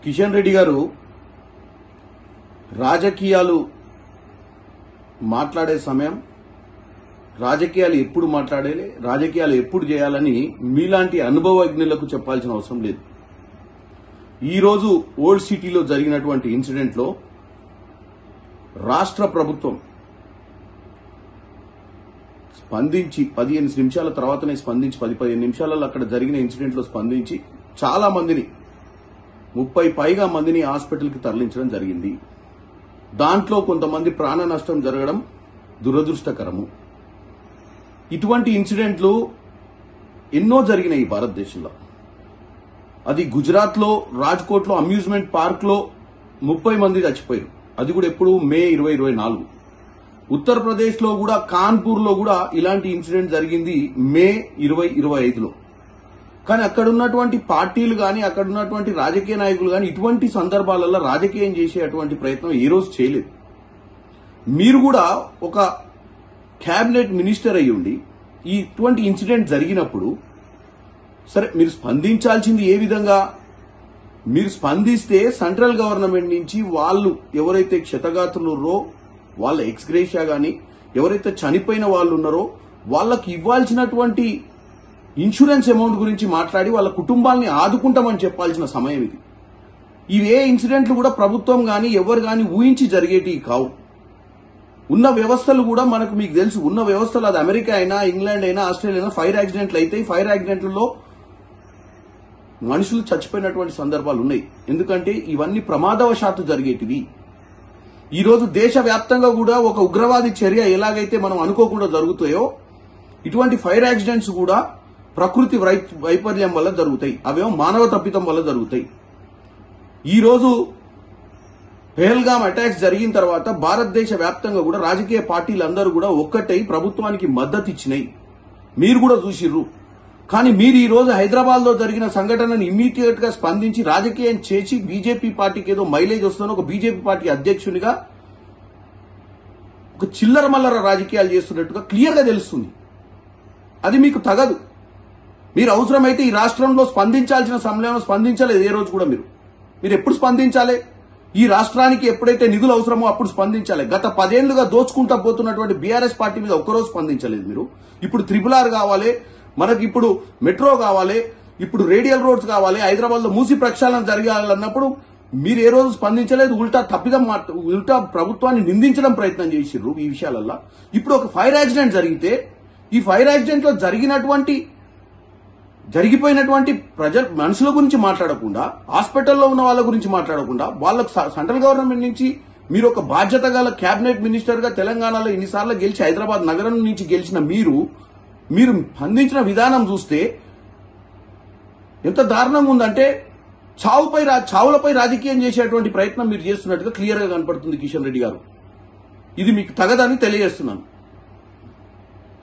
కిషన్ రెడ్డి గారు రాజకీయాలు మాట్లాడే సమయం, రాజకీయాలు ఎప్పుడు మాట్లాడాలి, రాజకీయాలు ఎప్పుడు చేయాలని మీలాంటి అనుభవజ్ఞులకు చెప్పాల్సిన అవసరం లేదు. ఈరోజు ఓల్డ్ సిటీలో జరిగినటువంటి ఇన్సిడెంట్లో రాష్ట్ర ప్రభుత్వం స్పందించి 15 నిమిషాల తర్వాతనే స్పందించి 10-15 నిమిషాలలో అక్కడ జరిగిన ఇన్సిడెంట్లో స్పందించి చాలా మందిని 30 పైగా మందిని హాస్పిటల్కి తరలించడం జరిగింది. దాంట్లో కొంతమంది ప్రాణ నష్టం జరగడం దురదృష్టకరము. ఇటువంటి ఇన్సిడెంట్లు ఎన్నో జరిగినాయి భారతదేశంలో. అది గుజరాత్లో రాజ్కోట్లో అమ్యూజ్మెంట్ పార్క్లో 30 మంది చచ్చిపోయారు. అది కూడా ఎప్పుడు మే 2024. ఉత్తరప్రదేశ్లో కూడా కాన్పూర్లో కూడా ఇలాంటి ఇన్సిడెంట్ జరిగింది మే 2025లో. కానీ అక్కడ ఉన్నటువంటి పార్టీలు కానీ అక్కడ ఉన్నటువంటి రాజకీయ నాయకులు కానీ ఇటువంటి సందర్భాలలో రాజకీయం చేసేటువంటి ప్రయత్నం ఏ రోజు చేయలేదు. మీరు కూడా ఒక క్యాబినెట్ మినిస్టర్ అయ్యి ఉండి ఇటువంటి ఇన్సిడెంట్ జరిగినప్పుడు సరే మీరు స్పందించాల్సింది ఏ విధంగా? మీరు స్పందిస్తే సెంట్రల్ గవర్నమెంట్ నుంచి వాళ్ళు ఎవరైతే క్షతగాత్రులున్నారో వాళ్ళ ఎక్స్గ్రేషియా కానీ ఎవరైతే చనిపోయిన వాళ్ళు ఉన్నారో వాళ్ళకి ఇవ్వాల్సినటువంటి ఇన్సూరెన్స్ అమౌంట్ గురించి మాట్లాడి వాళ్ళ కుటుంబాలని ఆదుకుంటామని చెప్పాల్సిన సమయం ఇది. ఇవే ఇన్సిడెంట్లు కూడా ప్రభుత్వం కానీ ఎవరు కానీ ఊహించి జరిగేటివి కావు. ఉన్న వ్యవస్థలు కూడా మీకు తెలుసు, ఉన్న వ్యవస్థలు అది అమెరికా అయినా ఇంగ్లాండ్ అయినా ఆస్ట్రేలియా అయినా ఫైర్ యాక్సిడెంట్లు అయితే ఫైర్ యాక్సిడెంట్లలో మనుషులు చచ్చిపోయినటువంటి సందర్భాలు ఉన్నాయి. ఎందుకంటే ఇవన్నీ ప్రమాదవశాత్తు జరిగేటివి. ఈ రోజు దేశవ్యాప్తంగా కూడా ఒక ఉగ్రవాది చర్య ఎలాగైతే మనం అనుకోకుండా జరుగుతాయో ఇటువంటి ఫైర్ యాక్సిడెంట్స్ కూడా ప్రకృతి వైపర్యం వల్ల జరుగుతాయి. అవేమో మానవ తప్పిదం వల్ల జరుగుతాయి. ఈ రోజు పెహల్గాం అటాక్స్ జరిగిన తర్వాత భారతదేశ వ్యాప్తంగా కూడా రాజకీయ పార్టీలందరూ కూడా ఒక్కటై ప్రభుత్వానికి మద్దతు ఇచ్చినాయి. మీరు కూడా చూసిర్రు. కానీ మీరు ఈ రోజు హైదరాబాద్ లో జరిగిన సంఘటనను ఇమ్మీడియట్ గా స్పందించి రాజకీయం చేసి బీజేపీ పార్టీకి ఏదో మైలేజ్ వస్తుందని ఒక బీజేపీ పార్టీ అధ్యక్షునిగా ఒక చిల్లర మల్లర రాజకీయాలు చేస్తున్నట్టుగా క్లియర్ గా తెలుస్తుంది. అది మీకు తగదు. మీరు అవసరమైతే ఈ రాష్ట్రంలో స్పందించాల్సిన సమయంలో స్పందించలేదు. ఏ రోజు కూడా మీరు ఎప్పుడు స్పందించాలి? ఈ రాష్ట్రానికి ఎప్పుడైతే నిధులు అవసరమో అప్పుడు స్పందించాలి. గత 10 ఏళ్లుగా దోచుకుంటా పోతున్నటువంటి బీఆర్ఎస్ పార్టీ మీద ఒక్కరోజు స్పందించలేదు మీరు. ఇప్పుడు RRR కావాలి, మనకి ఇప్పుడు మెట్రో కావాలి, ఇప్పుడు రేడియల్ రోడ్స్ కావాలి, హైదరాబాద్ లో మూసి ప్రక్షాళన జరగాలన్నప్పుడు మీరు ఏ రోజు స్పందించలేదు. ఉల్టా ప్రభుత్వాన్ని నిందించడం ప్రయత్నం చేసిర్రు ఈ విషయాలల్లో. ఇప్పుడు ఒక ఫైర్ యాక్సిడెంట్ జరిగితే ఈ ఫైర్ యాక్సిడెంట్ లో జరిగిపోయినటువంటి మనుషుల గురించి మాట్లాడకుండా, హాస్పిటల్లో ఉన్న వాళ్ళ గురించి మాట్లాడకుండా, వాళ్ళకు సెంట్రల్ గవర్నమెంట్ నుంచి మీరు ఒక బాధ్యత గల క్యాబినెట్ మినిస్టర్ గా తెలంగాణలో ఇన్నిసార్లు గెలిచి హైదరాబాద్ నగరం నుంచి గెలిచిన మీరు స్పందించిన విధానం చూస్తే ఎంత దారుణంగా ఉందంటే చావులపై రాజకీయం చేసేటువంటి ప్రయత్నం మీరు చేస్తున్నట్టుగా క్లియర్ గా కనపడుతుంది కిషన్ రెడ్డి గారు. ఇది మీకు తగదని తెలియజేస్తున్నాను.